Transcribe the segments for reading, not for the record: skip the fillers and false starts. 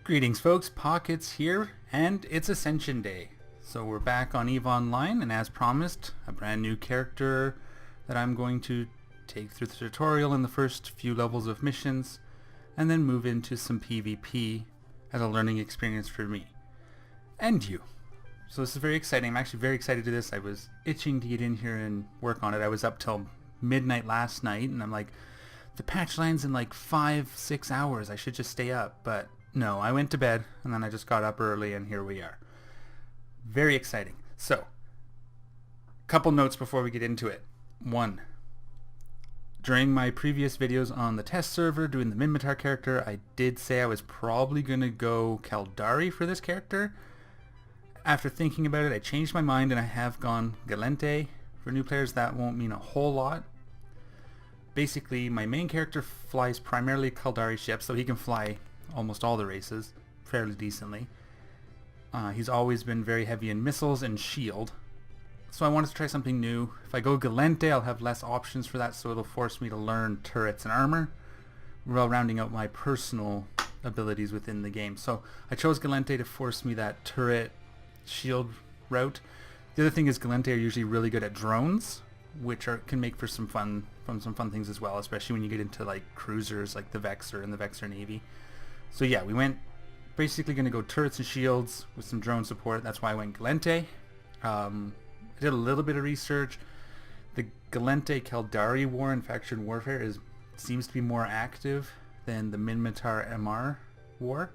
Greetings folks, Pockets here, and it's Ascension Day. So we're back on EVE Online, and as promised, a brand new character that I'm going to take through the tutorial in the first few levels of missions, and then move into some PvP as a learning experience for me. And you. So this is very exciting. I'm actually very excited to do this. I was itching to get in here and work on it. I was up till midnight last night, and I'm like, the patch line's in like 5-6 hours. I should just stay up, but no, I went to bed and then I just got up early and here we are. Very exciting. So, couple notes before we get into it. One, during my previous videos on the test server doing the Minmatar character, I did say I was probably going to go Caldari for this character. After thinking about it, I changed my mind and I have gone Galente. For new players, that won't mean a whole lot. Basically, my main character flies primarily Caldari ships, so he can fly almost all the races fairly decently. He's always been very heavy in missiles and shield, so I wanted to try something new. If I go Galente, I'll have less options for that, so it'll force me to learn turrets and armor while rounding out my personal abilities within the game. So I chose Galente to force me that turret shield route. The other thing is Galente are usually really good at drones, which can make for some fun things as well, especially when you get into like cruisers like the Vexor and the Vexor Navy. So yeah, we went basically going to go turrets and shields with some drone support. That's why I went Galente. I did a little bit of research. The Galente Caldari war in faction warfare seems to be more active than the Minmatar MR war,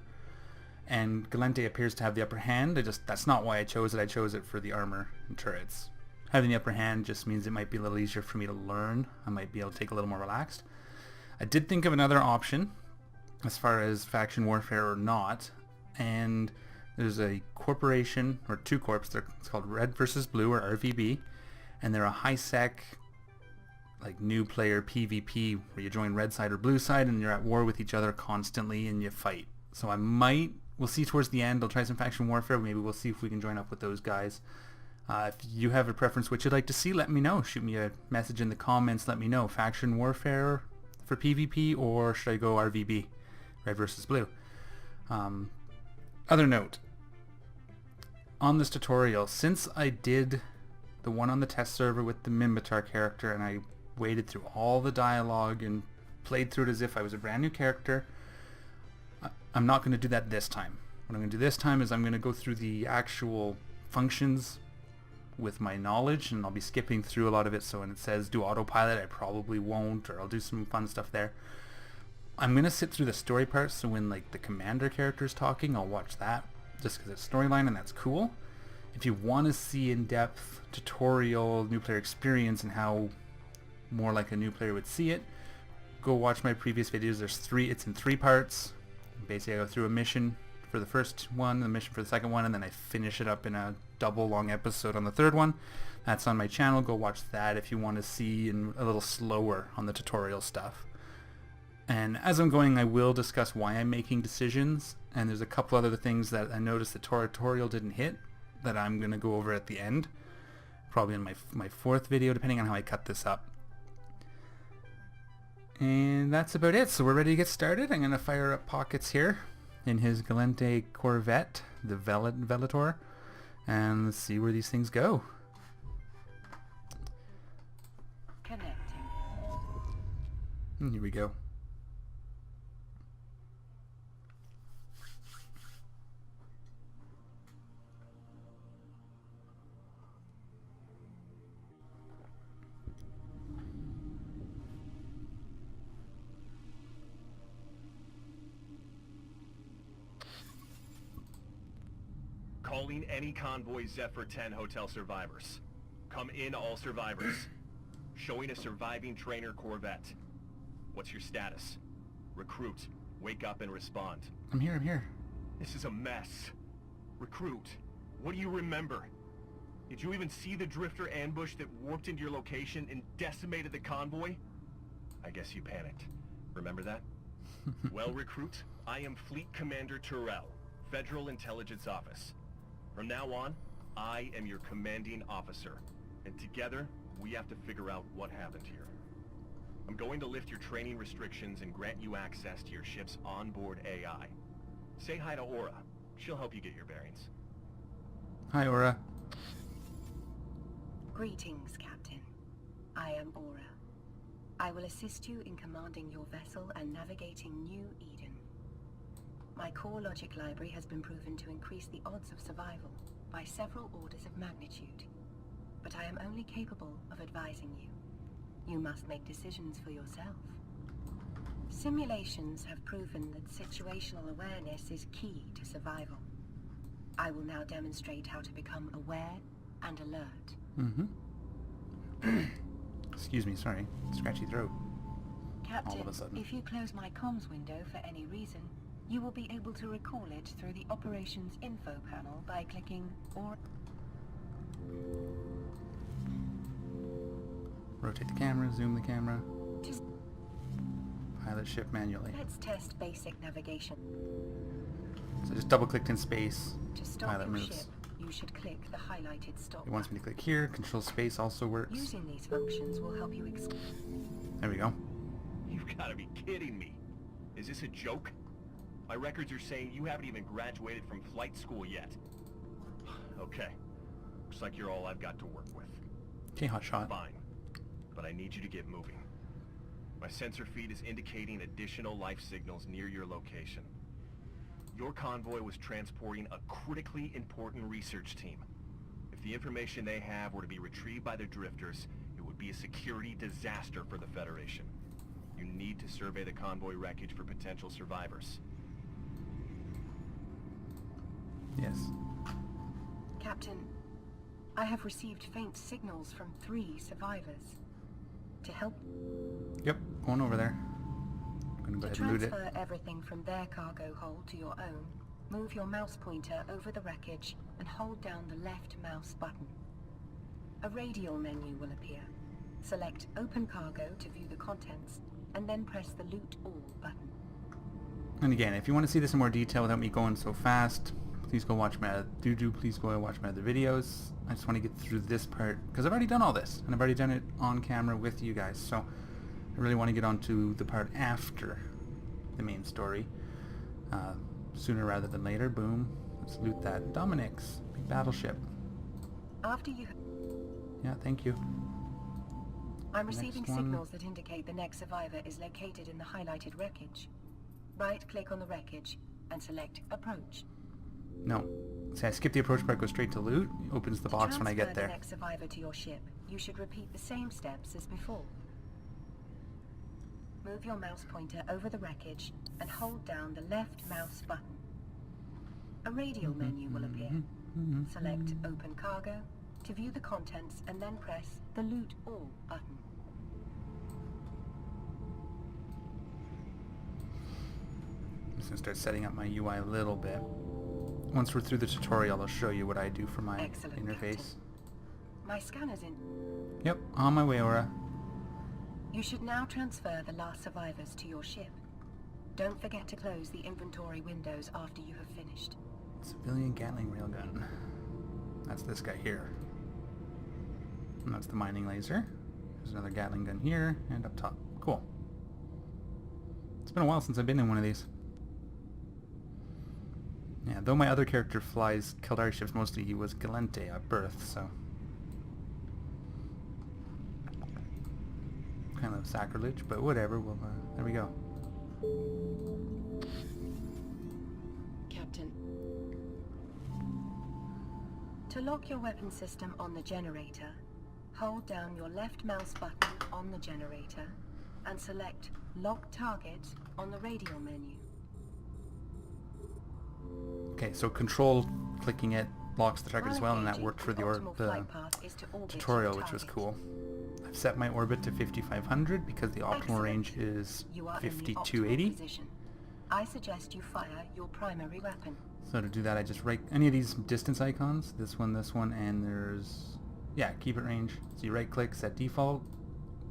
and Galente appears to have the upper hand. That's not why I chose it. I chose it for the armor and turrets. Having the upper hand just means it might be a little easier for me to learn. I might be able to take a little more relaxed. I did think of another option as far as faction warfare or not, and there's a corporation, or two corps, it's called Red versus Blue, or RVB, and they're a high-sec like new player PvP where you join red side or blue side and you're at war with each other constantly and you fight. So we'll see towards the end, I'll try some faction warfare. Maybe we'll see if we can join up with those guys. If you have a preference what you'd like to see, let me know. Shoot me a message in the comments, let me know. Faction warfare for PvP, or should I go RVB, Red versus Blue? Other note, on this tutorial, since I did the one on the test server with the Minmatar character and I waded through all the dialogue and played through it as if I was a brand new character, I'm not going to do that this time. What I'm going to do this time is I'm going to go through the actual functions with my knowledge, and I'll be skipping through a lot of it. So when it says do autopilot, I probably won't, or I'll do some fun stuff there. I'm going to sit through the story part, so when like the commander character is talking, I'll watch that just because it's storyline and that's cool. If you want to see in-depth tutorial new player experience and how more like a new player would see it, go watch my previous videos. It's in 3 parts. Basically I go through a mission for the first one, the mission for the second one, and then I finish it up in a double long episode on the third one. That's on my channel. Go watch that if you want to see in a little slower on the tutorial stuff. And as I'm going, I will discuss why I'm making decisions, and there's a couple other things that I noticed the tutorial didn't hit that I'm going to go over at the end, probably in my 4th video, depending on how I cut this up. And that's about it. So we're ready to get started. I'm going to fire up Pockets here in his Galente Corvette, the Velator, and let's see where these things go. Connecting. And here we go. Calling any convoy Zephyr 10 hotel survivors. Come in all survivors. Showing a surviving trainer Corvette. What's your status? Recruit, wake up and respond. I'm here. This is a mess. Recruit, what do you remember? Did you even see the drifter ambush that warped into your location and decimated the convoy? I guess you panicked. Remember that? Well, Recruit, I am Fleet Commander Terrell, Federal Intelligence Office. From now on, I am your commanding officer, and together, we have to figure out what happened here. I'm going to lift your training restrictions and grant you access to your ship's onboard AI. Say hi to Aura. She'll help you get your bearings. Hi, Aura. Greetings, Captain. I am Aura. I will assist you in commanding your vessel and navigating New Eden. My core logic library has been proven to increase the odds of survival by several orders of magnitude. But I am only capable of advising you. You must make decisions for yourself. Simulations have proven that situational awareness is key to survival. I will now demonstrate how to become aware and alert. Mm-hmm. Excuse me, sorry. Scratchy throat. Captain, All of a sudden. if you close my comms window for any reason, you will be able to recall it through the operations info panel by clicking or... Rotate the camera, zoom the camera. Just Pilot ship manually. let's test basic navigation. So just double clicked in space. To stop Pilot your moves. ship, you should click the highlighted stop. It wants me to click here. Control space also works. Using these functions will help you There we go. You've got to be kidding me. Is this a joke? My records are saying you haven't even graduated from flight school yet. Okay. Looks like you're all I've got to work with. Okay, hot shot. Fine. But I need you to get moving. My sensor feed is indicating additional life signals near your location. Your convoy was transporting a critically important research team. If the information they have were to be retrieved by the drifters, it would be a security disaster for the Federation. You need to survey the convoy wreckage for potential survivors. Yes. Captain, I have received faint signals from 3 survivors. To help Yep, going over there. I'm gonna go to ahead and loot it. transfer everything from their cargo hold to your own, move your mouse pointer over the wreckage and hold down the left mouse button. A radial menu will appear. Select Open Cargo to view the contents, and then press the Loot All button. And again, if you want to see this in more detail without me going so fast, please go watch my please go and watch my other videos. I just want to get through this part because I've already done all this and I've already done it on camera with you guys. So I really want to get on to the part after the main story, sooner rather than later. Boom. Let's loot that Dominic's big battleship. After you... Yeah, thank you. I'm receiving Next one. signals that indicate the next survivor is located in the highlighted wreckage. Right-click on the wreckage and select Approach. No. See, I skip the approach part, go straight to loot. It opens the box when I get To transfer there. the next survivor to your ship, you should repeat the same steps as before. Move your mouse pointer over the wreckage and hold down the left mouse button. A radial menu will appear. Select Open Cargo to view the contents and then press the Loot All button. I'm just going to start setting up my UI a little bit. Once we're through the tutorial, I'll show you what I do for my Excellent, interface. Captain. My scanner's in. Yep, on my way, Aura. You should now transfer the last survivors to your ship. Don't forget to close the inventory windows after you have finished. Civilian Gatling railgun. That's this guy here. And that's the mining laser. There's another Gatling gun here and up top. Cool. It's been a while since I've been in one of these. Yeah, though my other character flies Kildare ships mostly, he was Galente at birth, so... kind of sacrilege, but whatever, we'll, there we go. Captain. To lock your weapon system on the generator, hold down your left mouse button on the generator and select Lock Target on the radial menu. Okay, so control clicking it locks the target as well, and that Engaging, worked for the, optimal the flight path is to orbit tutorial, your which was target. cool. I've set my orbit to 5500 because the optimal Excellent. range is You are in the optimal 5280. position. I suggest you fire your primary weapon. So to do that, I just right any of these distance icons, this one, and there's, yeah, keep it range. So you right click, set default,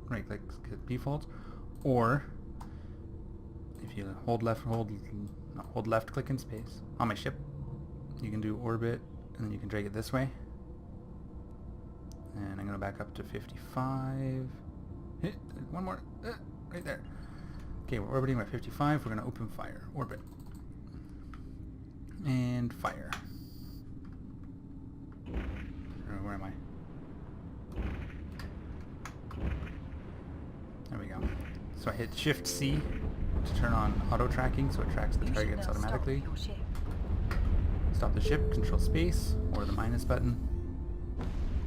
right click, set default, or if you hold left click in space on my ship, you can do orbit, and then you can drag it this way. And I'm gonna back up to 55. Hit one more, right there. Okay, we're orbiting at 55. We're gonna open fire, orbit. and fire. Where am I? There we go. So I hit Shift C to turn on auto tracking, so it tracks the targets automatically. Stop the ship, control space, or the minus button.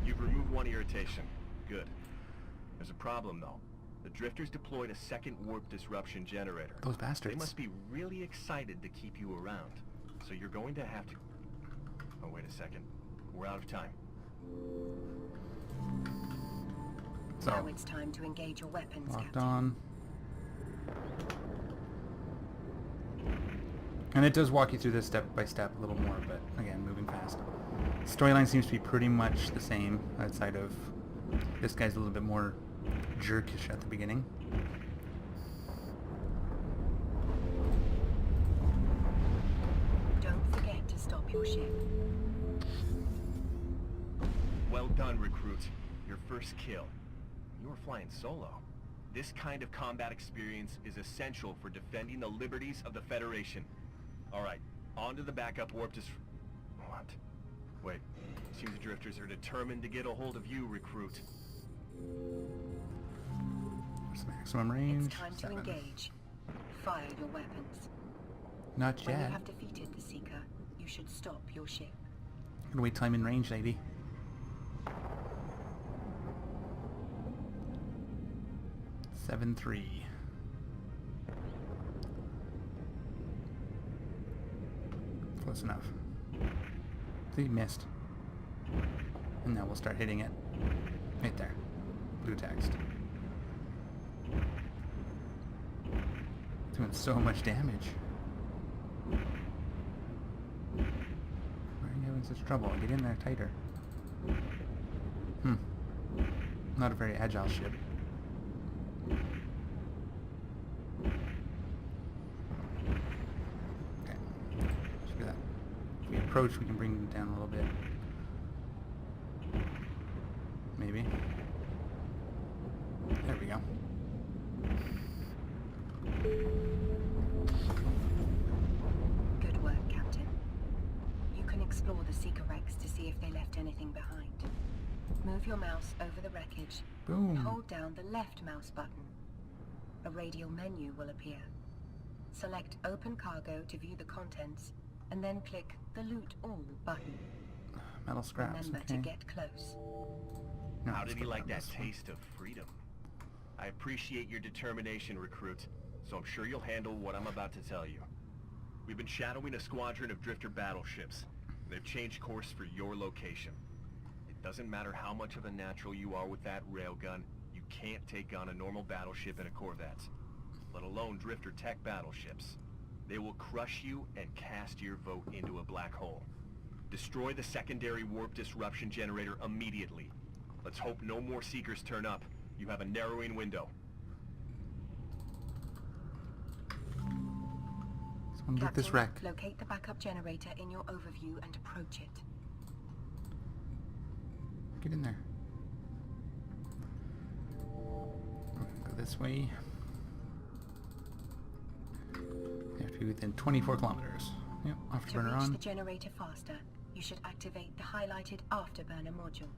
You've removed one irritation. Good. There's a problem, though. The drifters deployed a second warp disruption generator. Those bastards. They must be really excited to keep you around. So you're going to have to... Oh, wait a second. We're out of time. So, now it's time to engage your weapons, locked Captain. on. And it does walk you through this step by step a little more, but again, moving fast. Storyline seems to be pretty much the same, outside of this guy's a little bit more jerkish at the beginning. Don't forget to stop your ship. Well done, recruit. Your first kill. You were flying solo. This kind of combat experience is essential for defending the liberties of the Federation. Alright, on to the backup warp What? Wait, seems the drifters are determined to get a hold of you, recruit. What's the maximum range? It's time to 7. engage. Fire your weapons. Not When you yet. have defeated the Seeker, you should stop your ship. Gonna wait till I'm in range, lady. 7-3. Close enough. See, missed. And now we'll start hitting it. Right there. Blue text. Doing so much damage. Why are you having such trouble? Get in there tighter. Not a very agile ship. Okay. Let's do that. If we approach, we can bring them down a little bit. Maybe. There we go. Good work, Captain. You can explore the Seeker wrecks to see if they left anything behind. Move your mouse over the wreckage Boom. and hold down the left mouse button. A radial menu will appear. Select Open Cargo to view the contents, and then click the Loot All button. Metal scraps. Remember Okay. to get close. No, How let's did he go like down that this one. taste of freedom? I appreciate your determination, recruit, so I'm sure you'll handle what I'm about to tell you. We've been shadowing a squadron of drifter battleships. They've changed course for your location. It doesn't matter how much of a natural you are with that railgun, you can't take on a normal battleship and a corvette, let alone drifter tech battleships. They will crush you and cast your vote into a black hole. Destroy the secondary warp disruption generator immediately. Let's hope no more Seekers turn up. You have a narrowing window. Someone loot this Captain, wreck. locate the backup generator in your overview and approach it. Get in there. Go this way. You have to be within 24 kilometers. Yep, To afterburner reach on. the generator faster, you should activate the highlighted afterburner module.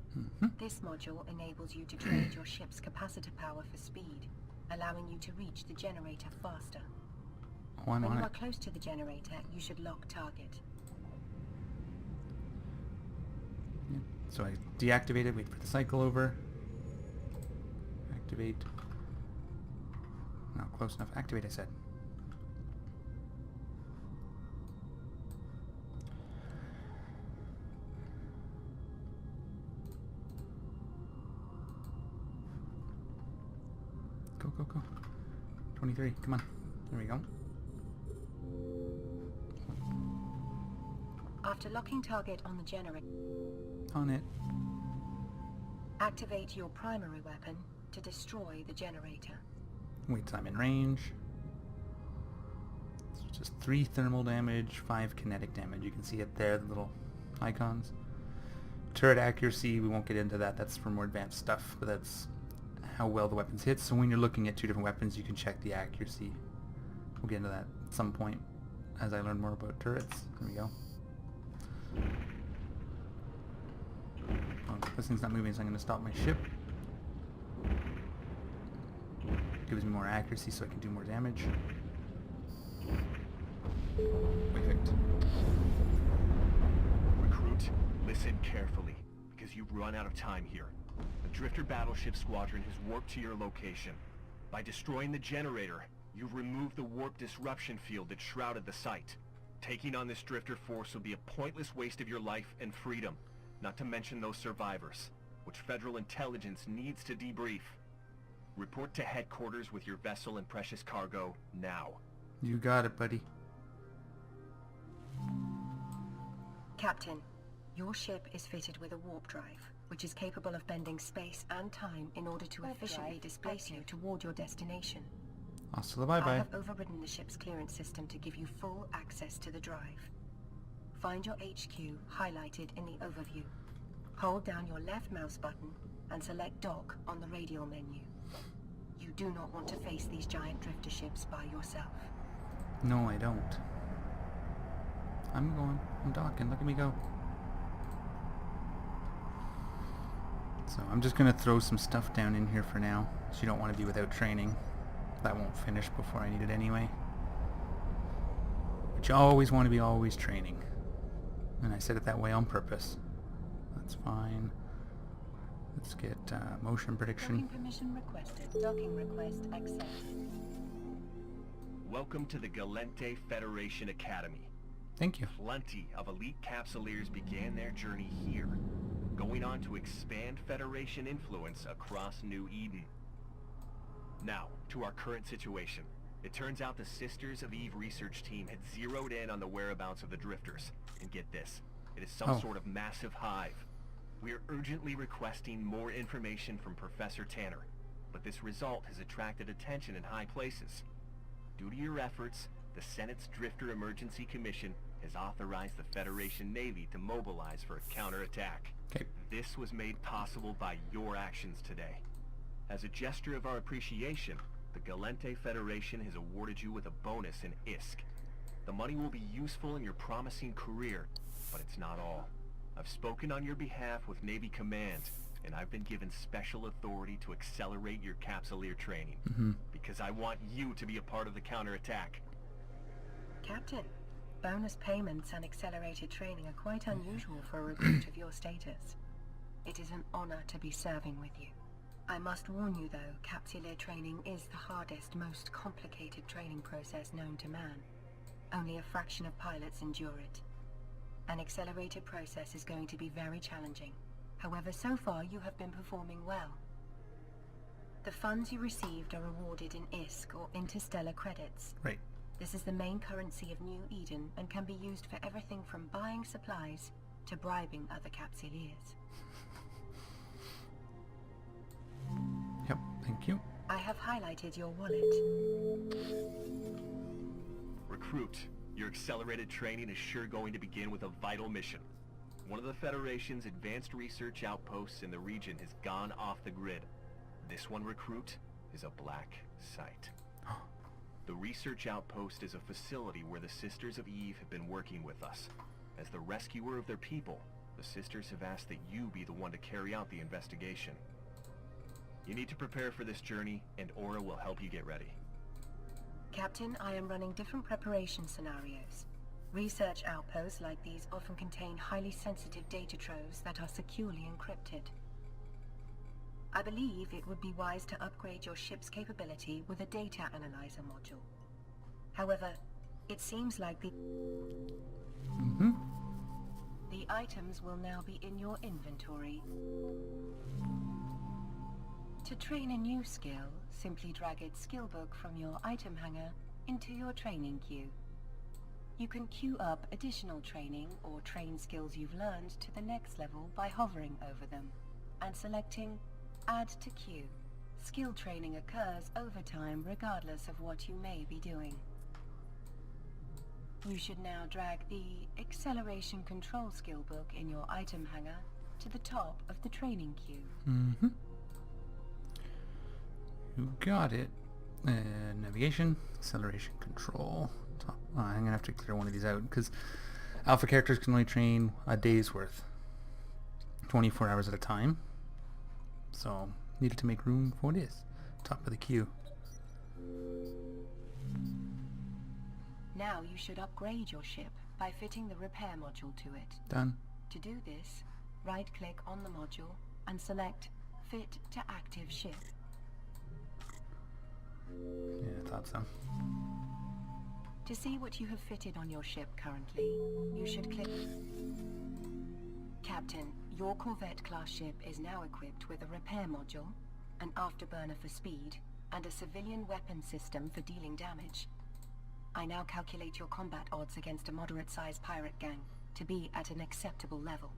This module enables you to trade your ship's capacitor power for speed, allowing you to reach the generator faster. Oh, I'm When on you it. are close to the generator, you should lock target. Yep. So I deactivate it, wait for the cycle over. Activate. Not close enough. Activate, I said. Go, go, go. 23, come on. There we go. After locking target on the generator, On it. activate your primary weapon to destroy the generator. Wait till I'm in range. It's just 3 thermal damage, 5 kinetic damage. You can see it there, the little icons. Turret accuracy, we won't get into that. That's for more advanced stuff, but that's how well the weapons hit. So when you're looking at 2 different weapons, you can check the accuracy. We'll get into that at some point as I learn more about turrets. There we go. Oh, this thing's not moving, so I'm going to stop my ship. Gives me more accuracy so I can do more damage. Perfect. Recruit, listen carefully, because you've run out of time here. The Drifter Battleship Squadron has warped to your location. By destroying the generator, you've removed the warp disruption field that shrouded the site. Taking on this Drifter force will be a pointless waste of your life and freedom, not to mention those survivors, which Federal intelligence needs to debrief. Report to headquarters with your vessel and precious cargo now. You got it, buddy. Captain, your ship is fitted with a warp drive, which is capable of bending space and time in order to efficiently displace you toward your destination. Hasta I bye-bye. have overridden the ship's clearance system to give you full access to the drive. Find your HQ highlighted in the overview. Hold down your left mouse button and select Dock on the radial menu. You do not want to face these giant drifter ships by yourself. No, I don't. I'm docking, look at me go. So I'm just going to throw some stuff down in here for now. So you don't want to be without training. That won't finish before I need it anyway. But you always want to be always training. And I said it that way on purpose. That's fine. Let's get motion prediction. Docking permission requested. Docking request accepted. Welcome to the Galente Federation Academy. Thank you. Plenty of elite capsuleers began their journey here, going on to expand Federation influence across New Eden. Now, to our current situation. It turns out the Sisters of Eve research team had zeroed in on the whereabouts of the Drifters. And get this, it is some sort of massive hive. We are urgently requesting more information from Professor Tanner, but this result has attracted attention in high places. Due to your efforts, the Senate's Drifter Emergency Commission has authorized the Federation Navy to mobilize for a counterattack. Okay. This was made possible by your actions today. As a gesture of our appreciation, the Galente Federation has awarded you with a bonus in ISK. The money will be useful in your promising career, but it's not all. I've spoken on your behalf with Navy Command, and I've been given special authority to accelerate your capsuleer training, because I want you to be a part of the counterattack. Captain, bonus payments and accelerated training are quite unusual for a recruit of your status. It is an honor to be serving with you. I must warn you though, capsuleer training is the hardest, most complicated training process known to man. Only a fraction of pilots endure it. An accelerated process is going to be very challenging. However, so far you have been performing well. The funds you received are awarded in ISK or interstellar credits. Right. This is the main currency of New Eden and can be used for everything from buying supplies to bribing other capsuleers. Yep, thank you. I have highlighted your wallet. Recruit, your accelerated training is sure going to begin with a vital mission. One of the Federation's advanced research outposts in the region has gone off the grid. This one, Recruit, is a black site. The research outpost is a facility where the Sisters of Eve have been working with us. As the rescuer of their people, the Sisters have asked that you be the one to carry out the investigation. You need to prepare for this journey, and Aura will help you get ready. Captain, I am running different preparation scenarios. Research outposts like these often contain highly sensitive data troves that are securely encrypted. I believe it would be wise to upgrade your ship's capability with a data analyzer module. However, it seems like the items will now be in your inventory. To train a new skill, simply drag its skill book from your item hanger into your training queue. You can queue up additional training or train skills you've learned to the next level by hovering over them and selecting Add to Queue. Skill training occurs over time regardless of what you may be doing. You should now drag the Acceleration Control skill book in your item hanger to the top of the training queue. You got it. Navigation, acceleration control. Top. I'm gonna have to clear one of these out because Alpha characters can only train a day's worth, 24 hours at a time. So, needed to make room for this. Top of the queue. Now you should upgrade your ship by fitting the repair module to it. Done. To do this, right-click on the module and select Fit to Active Ship. Yeah, I thought so. To see what you have fitted on your ship currently, you should click... Captain, your Corvette-class ship is now equipped with a repair module, an afterburner for speed, and a civilian weapon system for dealing damage. I now calculate your combat odds against a moderate-sized pirate gang to be at an acceptable level.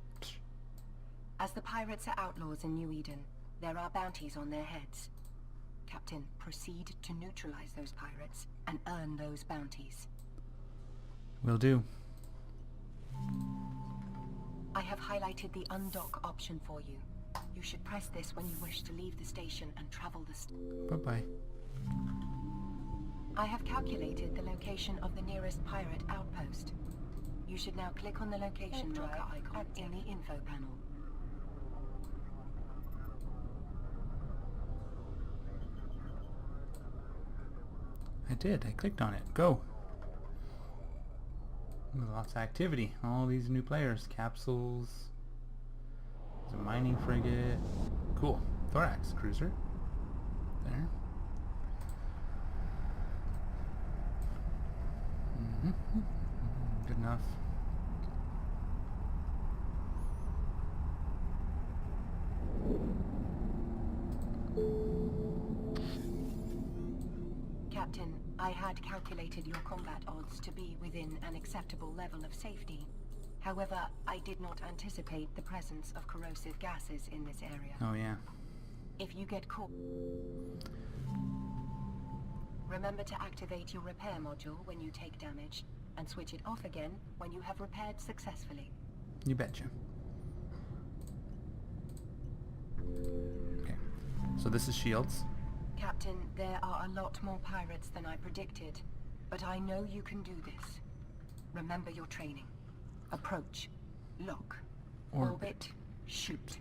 As the pirates are outlaws in New Eden, there are bounties on their heads. Captain, proceed to neutralize those pirates and earn those bounties. Will do. I have highlighted the undock option for you. You should press this when you wish to leave the station and travel the Bye-bye. I have calculated the location of the nearest pirate outpost. You should now click on the location marker icon in the info panel. I did. I clicked on it. Go. Lots of activity. All these new players. Capsules. There's a mining frigate. Cool. Thorax cruiser. There. Good enough. Captain, I had calculated your combat odds to be within an acceptable level of safety. However, I did not anticipate the presence of corrosive gases in this area. Oh yeah. If you get caught... Remember to activate your repair module when you take damage, and switch it off again when you have repaired successfully. You betcha. Okay. So this is shields. Captain, there are a lot more pirates than I predicted, but I know you can do this. Remember your training. Approach. Lock. Orbit. Shoot.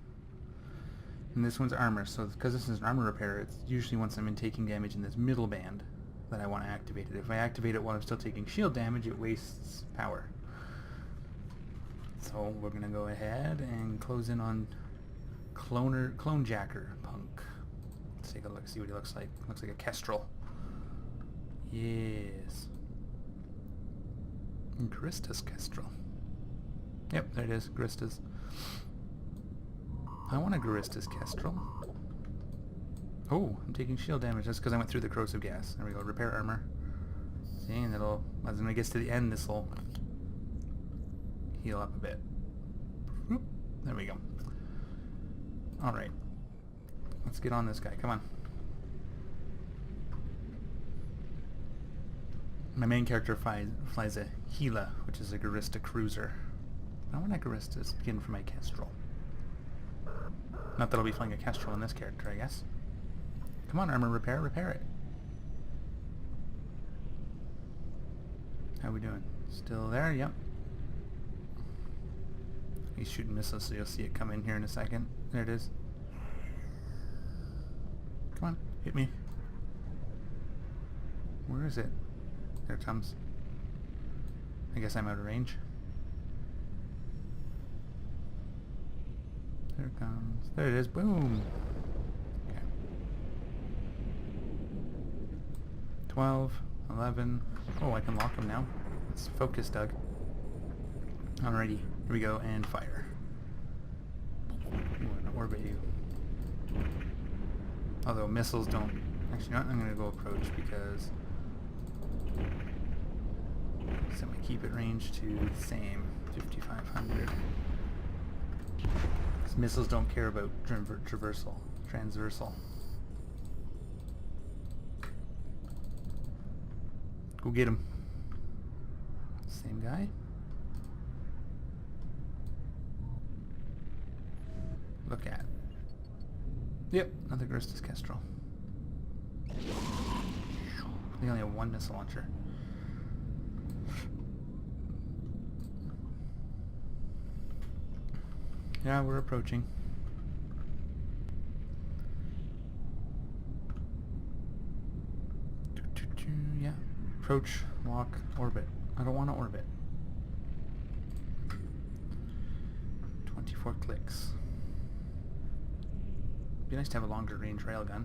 And this one's armor, so because this is an armor repair, it's usually once I'm in taking damage in this middle band that I want to activate it. If I activate it while I'm still taking shield damage, it wastes power. So we're going to go ahead and close in on Clone Jacker Punk. Let's take a look, see what he looks like. Looks like a Kestrel. Yes. Grista's Kestrel. Yep, there it is, Grista's. I want a Grista's Kestrel. Oh, I'm taking shield damage. That's because I went through the corrosive gas. There we go, repair armor. See, and it'll, as when it gets to the end, this will heal up a bit. Whoop, there we go. Alright. Let's get on this guy, come on. My main character flies a Gila, which is a Garista cruiser. I want a Garista skin for my Kestrel. Not that I'll be flying a Kestrel in this character, I guess. Come on, armor repair, repair it. How we doing? Still there? Yep. He's shooting missiles, so you'll see it come in here in a second. There it is. Come on, hit me. Where is it? There it comes. I guess I'm out of range. There it comes. There it is. Boom. Okay. 12, 11. Oh, I can lock them now. Let's focus, Doug. Alrighty. Here we go, and fire. I'm going to orbit you. Although missiles don't... Actually, no, I'm going to go approach because... So I'm going to keep it range to the same. 5,500. Because missiles don't care about transversal. Go get him. Same guy. Look at. Yep, another Grista's Kestrel. They only have one missile launcher. Yeah, we're approaching. Yeah. Approach, walk, orbit. I don't want to orbit. 24 clicks. Be nice to have a longer range railgun.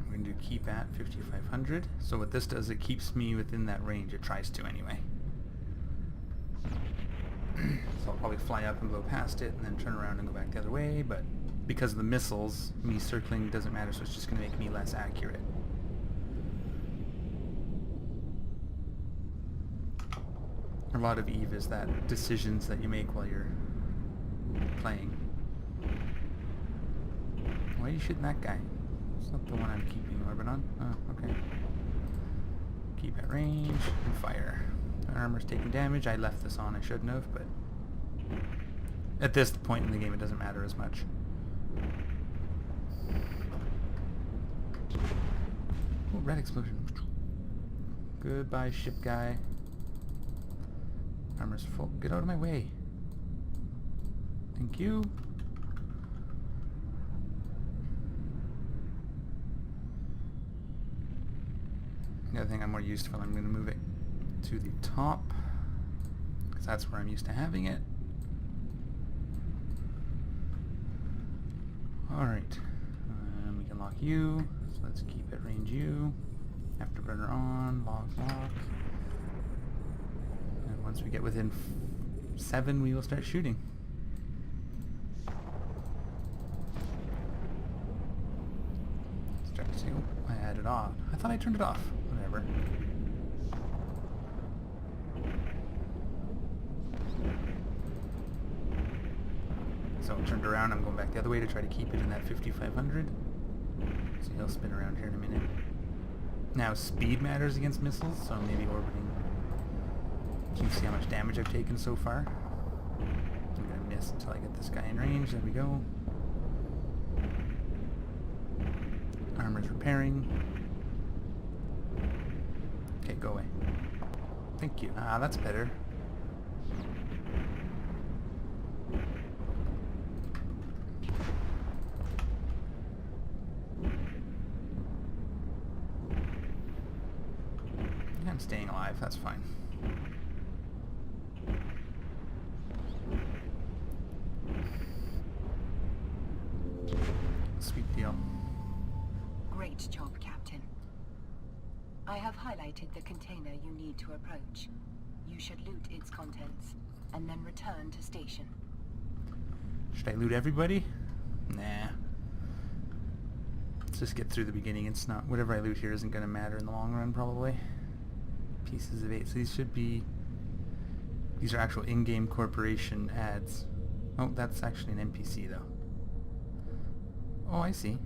I'm going to do keep at 5500. So what this does, it keeps me within that range. It tries to anyway. So I'll probably fly up and blow past it and then turn around and go back the other way, but because of the missiles, me circling doesn't matter, so it's just going to make me less accurate. A lot of EVE is that decisions that you make while you're playing. Why are you shooting that guy? It's not the one I'm keeping orbit on. Oh, okay. Keep at range and fire. Armor's taking damage. I left this on. I shouldn't have, but at this point in the game it doesn't matter as much. Oh, red explosion. Goodbye, ship guy. Armor's full. Get out of my way. Thank you. The other thing I'm more useful, I'm going to move it to the top, because that's where I'm used to having it. Alright. We can lock you. So let's keep it range you. Afterburner on. Lock. And once we get within 7, we will start shooting. Start to see. Oh, I had it off. I thought I turned it off. Whatever. So I turned around. I'm going back the other way to try to keep it in that 5500. So he'll spin around here in a minute. Now speed matters against missiles, so maybe orbiting. Can you see how much damage I've taken so far? I'm gonna miss until I get this guy in range. There we go. Armor's repairing. Okay, go away. Thank you. Ah, that's better. Yeah, I'm staying alive. That's fine. Sweet deal. Great job, Captain. I have highlighted the container you need to approach. You should loot its contents, and then return to station. Should I loot everybody? Nah. Let's just get through the beginning. It's not... Whatever I loot here isn't going to matter in the long run, probably. Pieces of 8. So these should be... These are actual in-game corporation ads. Oh, that's actually an NPC, though. Oh, I see.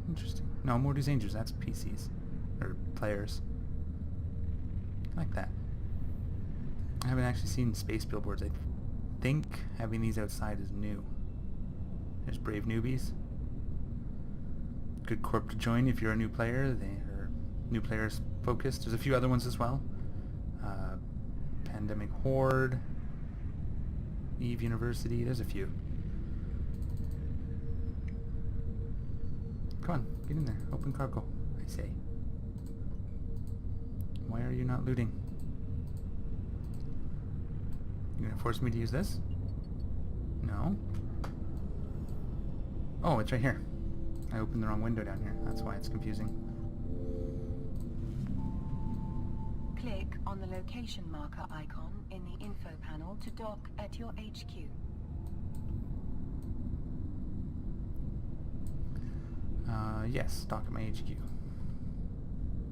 Interesting. No, Morty's Angels, that's PCs. Or players. I like that. I haven't actually seen space billboards. I think having these outside is new. There's Brave Newbies. Good corp to join if you're a new player. They are new players focused. There's a few other ones as well. Pandemic Horde. EVE University. There's a few. Come on, get in there. Open cargo, I say. Why are you not looting? You gonna force me to use this? No. Oh, it's right here. I opened the wrong window down here. That's why it's confusing. Click on the location marker icon in the info panel to dock at your HQ. Yes, dock at my HQ.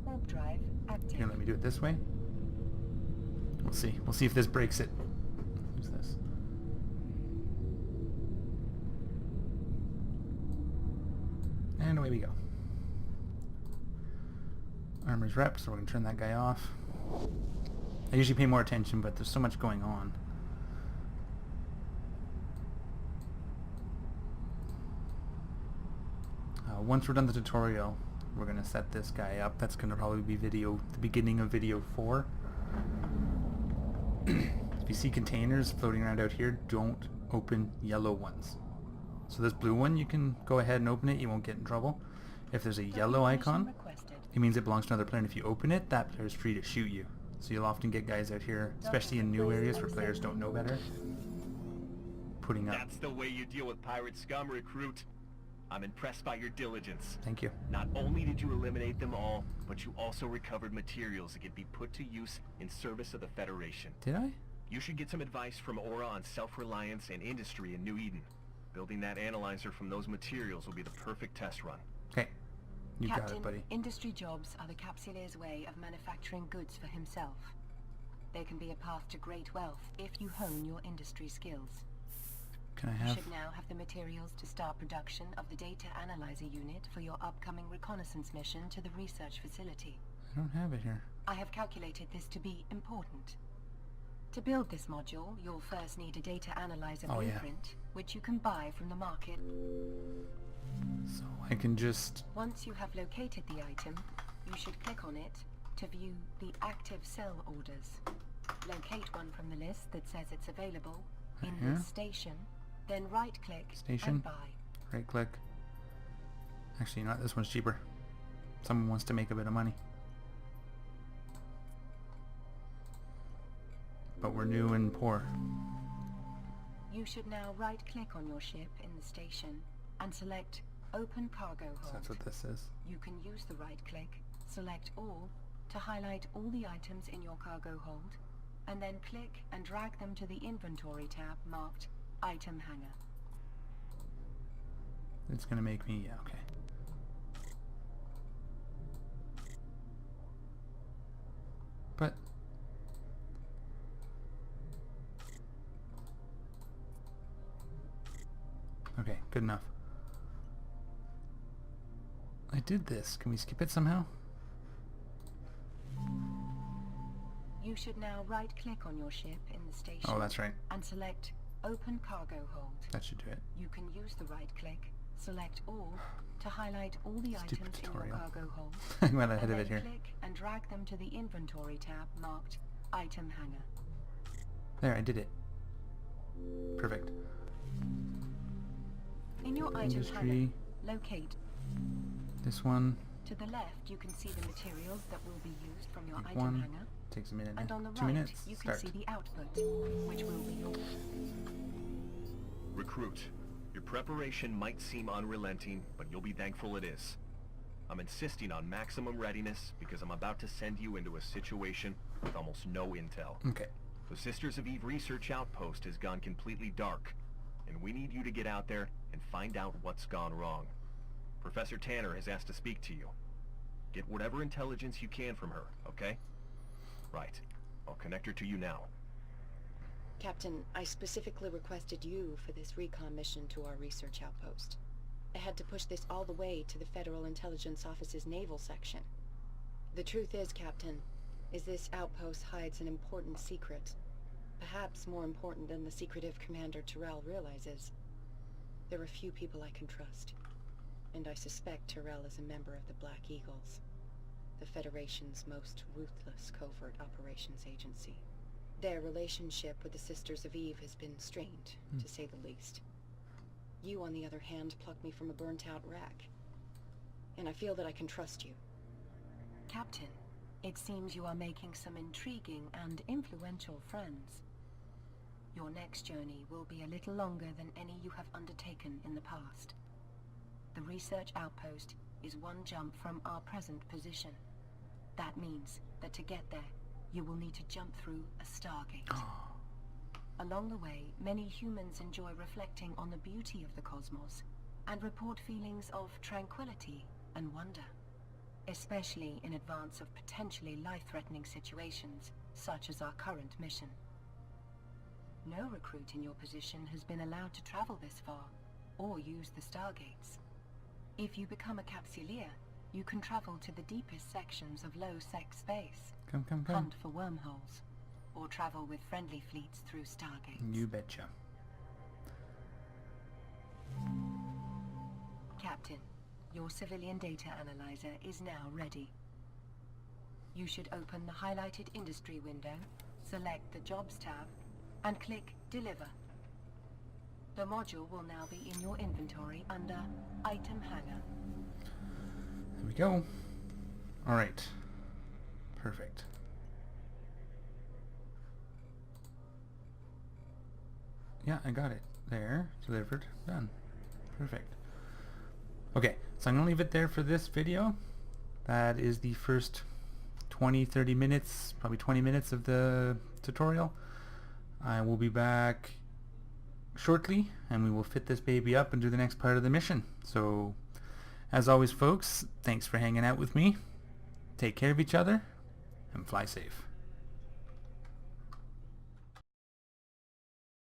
Warp drive active. Here, let me do it this way. We'll see. We'll see if this breaks it. Who's this? And away we go. Armor's rep, so we're going to turn that guy off. I usually pay more attention, but there's so much going on. Once we're done the tutorial, we're gonna set this guy up. That's gonna probably be the beginning of video 4. If you see containers floating around out here, don't open yellow ones. So this blue one, you can go ahead and open it, you won't get in trouble. If there's a yellow icon, it means it belongs to another player, and if you open it, that player is free to shoot you. So you'll often get guys out here, especially in new areas where players don't know better, putting up. That's the way you deal with pirate scum, recruit. I'm impressed by your diligence. Thank you. Not only did you eliminate them all, but you also recovered materials that could be put to use in service of the Federation. Did I? You should get some advice from Aura on self-reliance and industry in New Eden. Building that analyzer from those materials will be the perfect test run. Okay. You Captain, got it, buddy. Industry jobs are the Capsulier's way of manufacturing goods for himself. They can be a path to great wealth if you hone your industry skills. Can I You have... should now have the materials to start production of the data analyzer unit for your upcoming reconnaissance mission to the research facility. I don't have it here. I have calculated this to be important. To build this module, you'll first need a data analyzer blueprint, which you can buy from the market. So I can just... Once you have located the item, you should click on it to view the active sell orders. Locate one from the list that says it's available in here? this station, then right-click Station. and buy. Right click. Actually, you know what? This one's cheaper. Someone wants to make a bit of money. But we're new and poor. You should now right-click on your ship in the station and select Open Cargo So Hold. that's what this is. You can use the right-click, select All, to highlight all the items in your cargo hold, and then click and drag them to the Inventory tab marked Item Hanger. It's gonna make me... Yeah, okay. But... Okay, good enough. I did this. Can we skip it somehow? You should now right-click on your ship in the station Oh, that's right. and select Open Cargo Hold. That should do it. You can use the right-click, select All, to highlight all the Stupid items in tutorial. your cargo hold, I went ahead and of then it here. click and drag them to the Inventory tab marked Item Hanger. There, I did it. Perfect. In your item Industry. hanger, locate. This one. To the left, you can see the materials that will be used from your Take item one. hanger, Takes a minute. and on the 2 right, minutes. you can Start. see the output, which will be yours. Recruit, your preparation might seem unrelenting, but you'll be thankful it is. I'm insisting on maximum readiness because I'm about to send you into a situation with almost no intel. Okay. The Sisters of Eve research outpost has gone completely dark, and we need you to get out there and find out what's gone wrong. Professor Tanner has asked to speak to you. Get whatever intelligence you can from her, okay? Right. I'll connect her to you now. Captain, I specifically requested you for this recon mission to our research outpost. I had to push this all the way to the Federal Intelligence Office's naval section. The truth is, Captain, is this outpost hides an important secret. Perhaps more important than the secretive Commander Terrell realizes. There are few people I can trust, and I suspect Terrell is a member of the Black Eagles, the Federation's most ruthless covert operations agency. Their relationship with the Sisters of Eve has been strained, to say the least. You, on the other hand, plucked me from a burnt-out wreck, and I feel that I can trust you. Captain, it seems you are making some intriguing and influential friends. Your next journey will be a little longer than any you have undertaken in the past. The research outpost is one jump from our present position. That means that to get there, you will need to jump through a stargate. Along the way, many humans enjoy reflecting on the beauty of the cosmos and report feelings of tranquility and wonder, especially in advance of potentially life-threatening situations such as our current mission. No recruit in your position has been allowed to travel this far or use the stargates. If you become a Capsulier, you can travel to the deepest sections of low-sec space, Come. hunt for wormholes, or travel with friendly fleets through stargates. You betcha. Captain, Your civilian data analyzer is now ready. You should open the highlighted industry window, select the Jobs tab, and click Deliver. The module will now be in your inventory under Item Hanger. There we go. Alright. Perfect. Yeah, I got it. There. Delivered. Done. Perfect. Okay, so I'm going to leave it there for this video. That is the first 20-30 minutes, probably 20 minutes of the tutorial. I will be back shortly and we will fit this baby up and do the next part of the mission. So as always folks, thanks for hanging out with me. Take care of each other and fly safe.